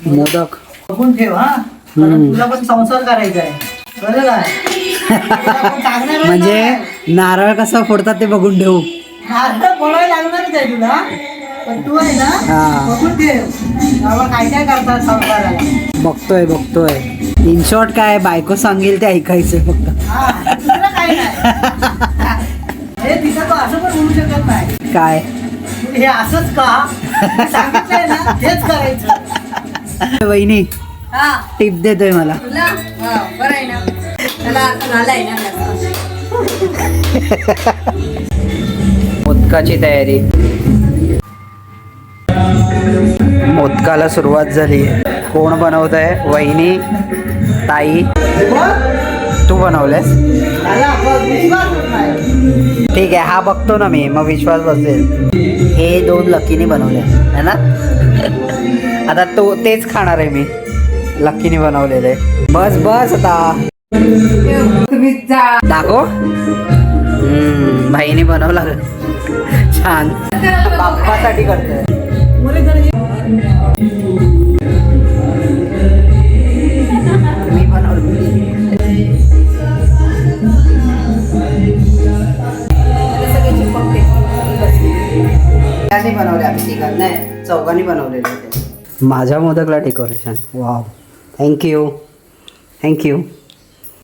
मोदक बघून ठेव हा, कारण तुला पण संसार करायचा आहे, कळलं काय? तुला पण टाकणार म्हणजे नाही. नारळ कसं फोडतात ते बघून ठेवू. नारळ फोडायला लागणारच आहे तुला, पण तू आहे ना हा. बघून ठेव बाबा काय काय करतात संसाराला. बघतोय. इन शॉर्ट काय बायको सांगेल ते ऐकायचं फक्त. हा, दुसरं काही नाही. हे तिथं तो असं पण बोलू शकत नाही, काय हे असंच का मी सांगितलंय ना हेच करायचं. वहिनी हा टिप देतोय मला. तुला हा बरं आहे ना, त्याला आता झालाय ना मोदकाची तयारी. मोदकाला सुरुवात झाली. कोण बनवत आहे? वहिनी, ताई. तू बनवलेस? मला विश्वास होत नाही. ठीक आहे, हा बघतो ना मी, मग विश्वास बसेल. हे 2 लकीने बनवले है ना. आता तेच खाणार आहे मी, लकीने बनवलेले. बस आता तुम्ही जा. दाखव. भाईने बनवला छान, बाप्पासाठी करतोय. मी बनवली. बनवले आम्ही तिघांनी नाही, 4घांनी बनवलेले होते. माझ्या मोदकला डेकोरेशन. Wow, thank you.